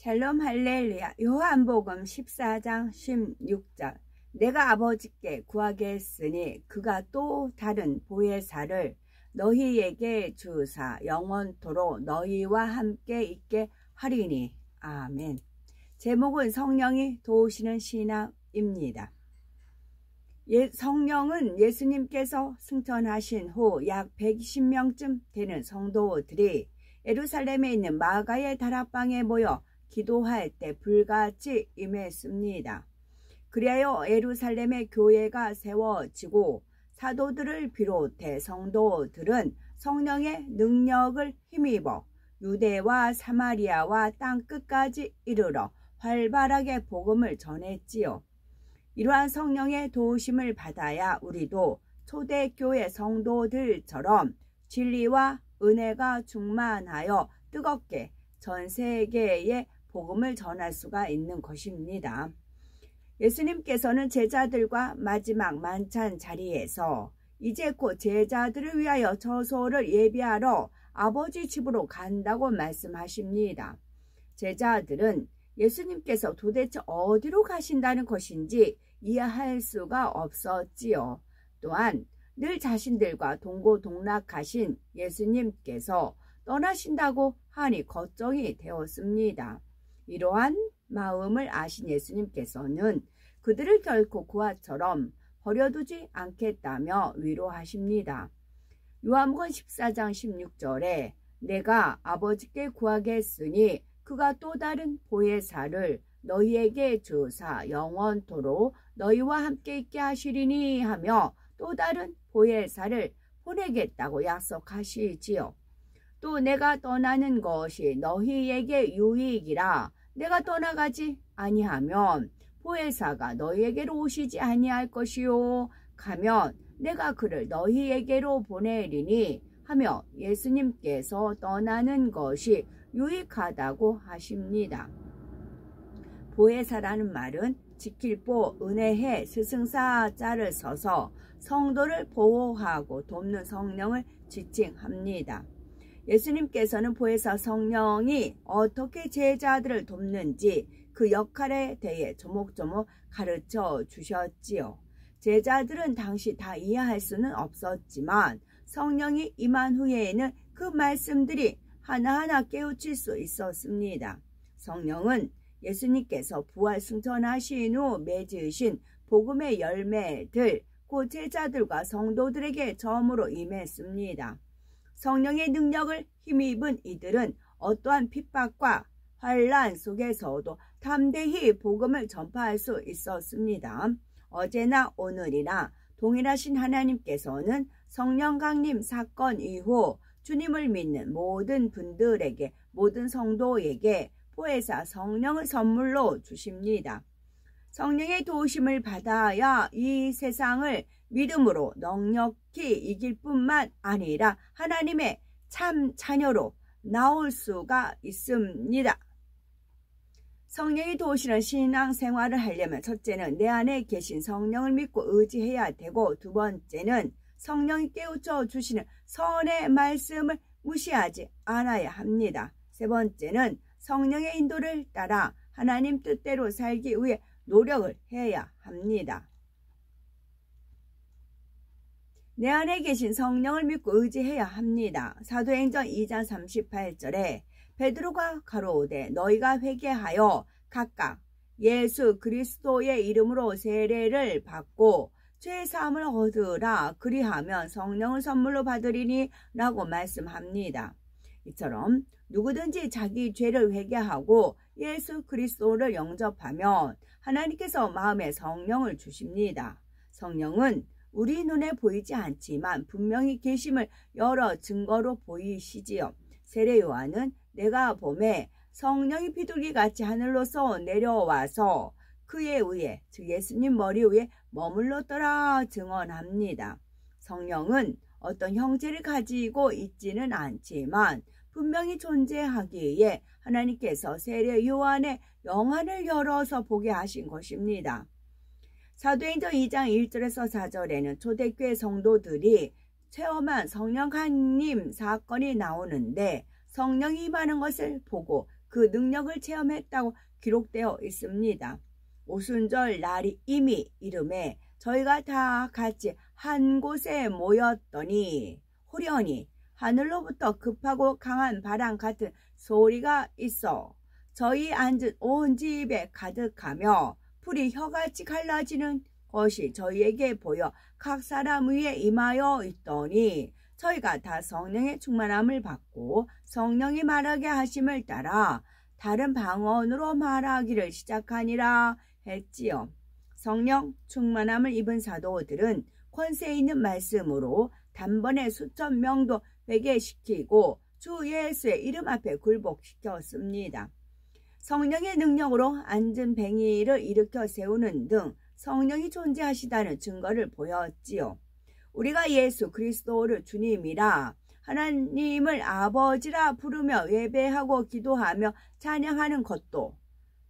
샬롬 할렐루야. 요한복음 14장 16절. 내가 아버지께 구하겠으니 그가 또 다른 보혜사를 너희에게 주사 영원토록 너희와 함께 있게 하리니. 아멘. 제목은 성령이 도우시는 신앙입니다. 성령은 예수님께서 승천하신 후 약 120명쯤 되는 성도들이 예루살렘에 있는 마가의 다락방에 모여 기도할 때 불같이 임했습니다. 그리하여 예루살렘의 교회가 세워지고 사도들을 비롯해 성도들은 성령의 능력을 힘입어 유대와 사마리아와 땅끝까지 이르러 활발하게 복음을 전했지요. 이러한 성령의 도우심을 받아야 우리도 초대교회 성도들처럼 진리와 은혜가 충만하여 뜨겁게 전 세계에 복음을 전할 수가 있는 것입니다. 예수님께서는 제자들과 마지막 만찬 자리에서 이제 곧 제자들을 위하여 저소를 예비하러 아버지 집으로 간다고 말씀하십니다. 제자들은 예수님께서 도대체 어디로 가신다는 것인지 이해할 수가 없었지요. 또한 늘 자신들과 동고동락하신 예수님께서 떠나신다고 하니 걱정이 되었습니다. 이러한 마음을 아신 예수님께서는 그들을 결코 고아처럼 버려두지 않겠다며 위로하십니다. 요한복음 14장 16절에 내가 아버지께 구하겠으니 그가 또 다른 보혜사를 너희에게 주사 영원토록 너희와 함께 있게 하시리니 하며 또 다른 보혜사를 보내겠다고 약속하시지요. 또 내가 떠나는 것이 너희에게 유익이라 내가 떠나가지 아니하면 보혜사가 너희에게로 오시지 아니할 것이요 가면 내가 그를 너희에게로 보내리니 하며 예수님께서 떠나는 것이 유익하다고 하십니다. 보혜사라는 말은 지킬보 은혜해 스승사 자를 써서 성도를 보호하고 돕는 성령을 지칭합니다. 예수님께서는 보혜사 성령이 어떻게 제자들을 돕는지 그 역할에 대해 조목조목 가르쳐 주셨지요. 제자들은 당시 다 이해할 수는 없었지만 성령이 임한 후에는 그 말씀들이 하나하나 깨우칠 수 있었습니다. 성령은 예수님께서 부활 승천하신 후 맺으신 복음의 열매들 곧 제자들과 성도들에게 처음으로 임했습니다. 성령의 능력을 힘입은 이들은 어떠한 핍박과 환난 속에서도 담대히 복음을 전파할 수 있었습니다. 어제나 오늘이나 동일하신 하나님께서는 성령 강림 사건 이후 주님을 믿는 모든 분들에게 모든 성도에게 보혜사 성령을 선물로 주십니다. 성령의 도우심을 받아야 이 세상을 믿음으로 넉넉히 이길 뿐만 아니라 하나님의 참 자녀로 나올 수가 있습니다. 성령이 도우시는 신앙생활을 하려면 첫째는 내 안에 계신 성령을 믿고 의지해야 되고 두 번째는 성령이 깨우쳐 주시는 선의 말씀을 무시하지 않아야 합니다. 세 번째는 성령의 인도를 따라 하나님 뜻대로 살기 위해 노력을 해야 합니다. 내 안에 계신 성령을 믿고 의지해야 합니다. 사도행전 2장 38절에 베드로가 가로오되 너희가 회개하여 각각 예수 그리스도의 이름으로 세례를 받고 죄사함을 얻으라 그리하면 성령을 선물로 받으리니 라고 말씀합니다. 이처럼 누구든지 자기 죄를 회개하고 예수 그리스도를 영접하면 하나님께서 마음에 성령을 주십니다. 성령은 우리 눈에 보이지 않지만 분명히 계심을 여러 증거로 보이시지요. 세례 요한은 내가 봄에 성령이 비둘기같이 하늘로서 내려와서 그의 위에 즉 예수님 머리 위에 머물렀더라 증언합니다. 성령은 어떤 형체를 가지고 있지는 않지만 분명히 존재하기에 하나님께서 세례 요한의 영안을 열어서 보게 하신 것입니다. 사도행전 2장 1절에서 4절에는 초대교회 성도들이 체험한 성령 강림 사건이 나오는데 성령이 임하는 것을 보고 그 능력을 체험했다고 기록되어 있습니다. 오순절 날이 이미 이름에 저희가 다 같이 한 곳에 모였더니 호련히 하늘로부터 급하고 강한 바람 같은 소리가 있어 저희 앉은 온 집에 가득하며 풀이 혀같이 갈라지는 것이 저희에게 보여 각 사람 위에 임하여 있더니 저희가 다 성령의 충만함을 받고 성령이 말하게 하심을 따라 다른 방언으로 말하기를 시작하니라 했지요. 성령 충만함을 입은 사도들은 권세 있는 말씀으로 단번에 수천 명도 회개시키고 주 예수의 이름 앞에 굴복시켰습니다. 성령의 능력으로 앉은 뱅이를 일으켜 세우는 등 성령이 존재하시다는 증거를 보였지요. 우리가 예수 그리스도를 주님이라 하나님을 아버지라 부르며 예배하고 기도하며 찬양하는 것도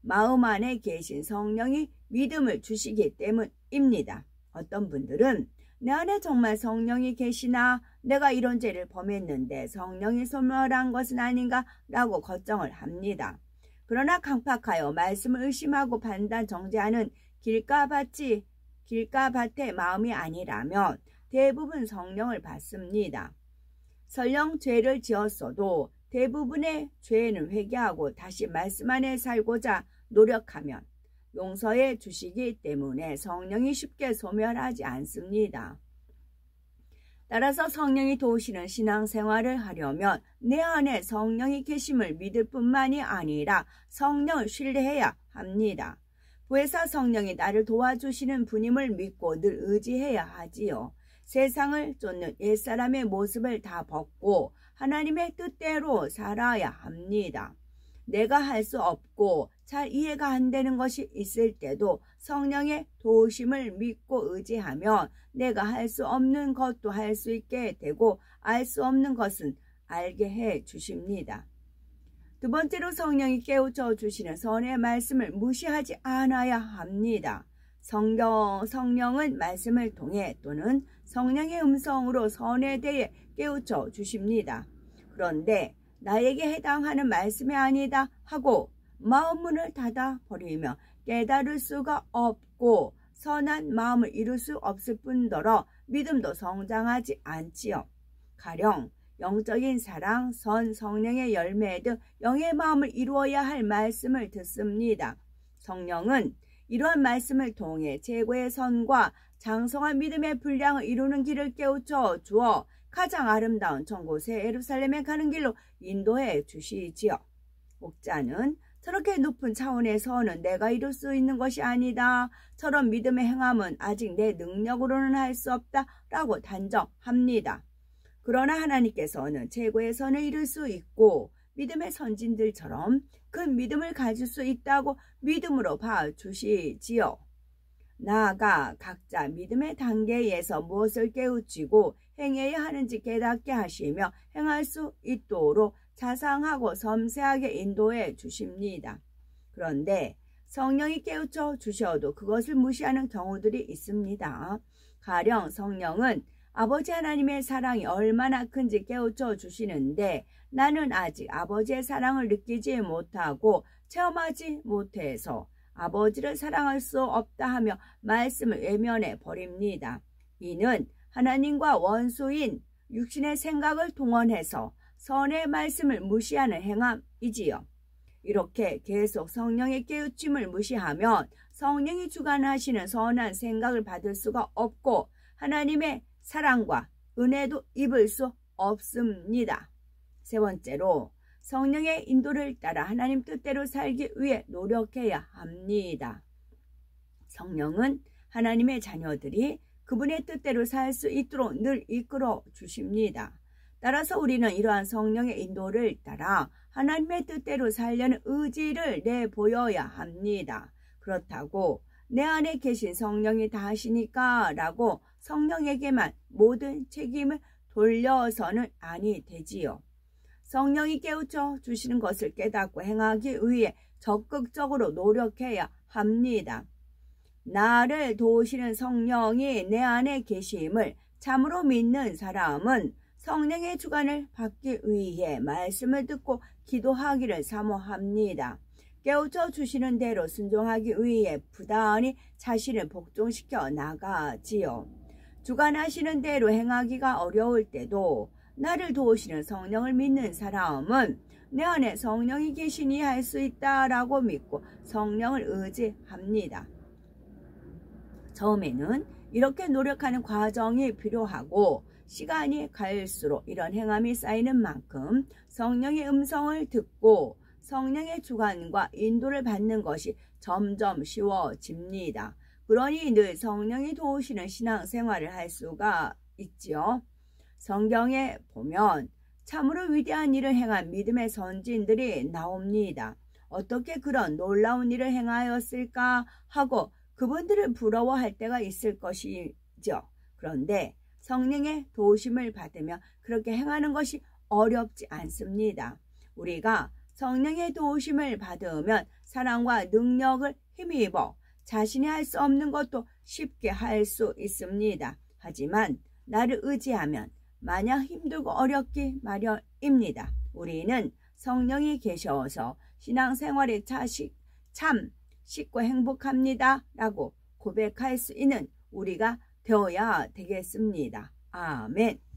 마음 안에 계신 성령이 믿음을 주시기 때문입니다. 어떤 분들은 내 안에 정말 성령이 계시나 내가 이런 죄를 범했는데 성령이 소멸한 것은 아닌가 라고 걱정을 합니다. 그러나 강팍하여 말씀을 의심하고 판단 정죄하는 길가밭의 마음이 아니라면 대부분 성령을 받습니다. 설령 죄를 지었어도 대부분의 죄는 회개하고 다시 말씀 안에 살고자 노력하면 용서해 주시기 때문에 성령이 쉽게 소멸하지 않습니다. 따라서 성령이 도우시는 신앙생활을 하려면 내 안에 성령이 계심을 믿을 뿐만이 아니라 성령을 신뢰해야 합니다. 부에서 성령이 나를 도와주시는 분임을 믿고 늘 의지해야 하지요. 세상을 쫓는 옛사람의 모습을 다 벗고 하나님의 뜻대로 살아야 합니다. 내가 할 수 없고 잘 이해가 안 되는 것이 있을 때도 성령의 도우심을 믿고 의지하면 내가 할 수 없는 것도 할 수 있게 되고 알 수 없는 것은 알게 해 주십니다. 두 번째로 성령이 깨우쳐 주시는 선의 말씀을 무시하지 않아야 합니다. 성령은 말씀을 통해 또는 성령의 음성으로 선에 대해 깨우쳐 주십니다. 그런데 나에게 해당하는 말씀이 아니다 하고 마음문을 닫아버리며 깨달을 수가 없고 선한 마음을 이룰 수 없을 뿐더러 믿음도 성장하지 않지요. 가령 영적인 사랑, 선, 성령의 열매 등 영의 마음을 이루어야 할 말씀을 듣습니다. 성령은 이러한 말씀을 통해 최고의 선과 장성한 믿음의 분량을 이루는 길을 깨우쳐 주어 가장 아름다운 천국 새 예루살렘에 가는 길로 인도해 주시지요. 목자는 저렇게 높은 차원에서는 내가 이룰 수 있는 것이 아니다. 저런 믿음의 행함은 아직 내 능력으로는 할 수 없다 라고 단정합니다. 그러나 하나님께서는 최고의 선을 이룰 수 있고 믿음의 선진들처럼 그 믿음을 가질 수 있다고 믿음으로 봐주시지요. 나아가 각자 믿음의 단계에서 무엇을 깨우치고 행해야 하는지 깨닫게 하시며 행할 수 있도록 자상하고 섬세하게 인도해 주십니다. 그런데 성령이 깨우쳐 주셔도 그것을 무시하는 경우들이 있습니다. 가령 성령은 아버지 하나님의 사랑이 얼마나 큰지 깨우쳐 주시는데 나는 아직 아버지의 사랑을 느끼지 못하고 체험하지 못해서 아버지를 사랑할 수 없다 하며 말씀을 외면해 버립니다. 이는 하나님과 원수인 육신의 생각을 동원해서 선의 말씀을 무시하는 행함이지요. 이렇게 계속 성령의 깨우침을 무시하면 성령이 주관하시는 선한 생각을 받을 수가 없고 하나님의 사랑과 은혜도 입을 수 없습니다. 세 번째로 성령의 인도를 따라 하나님 뜻대로 살기 위해 노력해야 합니다. 성령은 하나님의 자녀들이 그분의 뜻대로 살 수 있도록 늘 이끌어 주십니다. 따라서 우리는 이러한 성령의 인도를 따라 하나님의 뜻대로 살려는 의지를 내보여야 합니다. 그렇다고 내 안에 계신 성령이 다 하시니까 라고 성령에게만 모든 책임을 돌려서는 아니 되지요. 성령이 깨우쳐 주시는 것을 깨닫고 행하기 위해 적극적으로 노력해야 합니다. 나를 도우시는 성령이 내 안에 계심을 참으로 믿는 사람은 성령의 주관을 받기 위해 말씀을 듣고 기도하기를 사모합니다. 깨우쳐 주시는 대로 순종하기 위해 부단히 자신을 복종시켜 나가지요. 주관하시는 대로 행하기가 어려울 때도 나를 도우시는 성령을 믿는 사람은 내 안에 성령이 계시니 할 수 있다라고 믿고 성령을 의지합니다. 처음에는 이렇게 노력하는 과정이 필요하고 시간이 갈수록 이런 행함이 쌓이는 만큼 성령의 음성을 듣고 성령의 주관과 인도를 받는 것이 점점 쉬워집니다. 그러니 늘 성령이 도우시는 신앙생활을 할 수가 있지요. 성경에 보면 참으로 위대한 일을 행한 믿음의 선지인들이 나옵니다. 어떻게 그런 놀라운 일을 행하였을까 하고 그분들을 부러워할 때가 있을 것이죠. 그런데 성령의 도우심을 받으며 그렇게 행하는 것이 어렵지 않습니다. 우리가 성령의 도우심을 받으면 사랑과 능력을 힘입어 자신이 할 수 없는 것도 쉽게 할 수 있습니다. 하지만 나를 의지하면 마냥 힘들고 어렵기 마련입니다. 우리는 성령이 계셔서 신앙생활에 참 쉽고 행복합니다 라고 고백할 수 있는 우리가 되어야 되겠습니다. 아멘.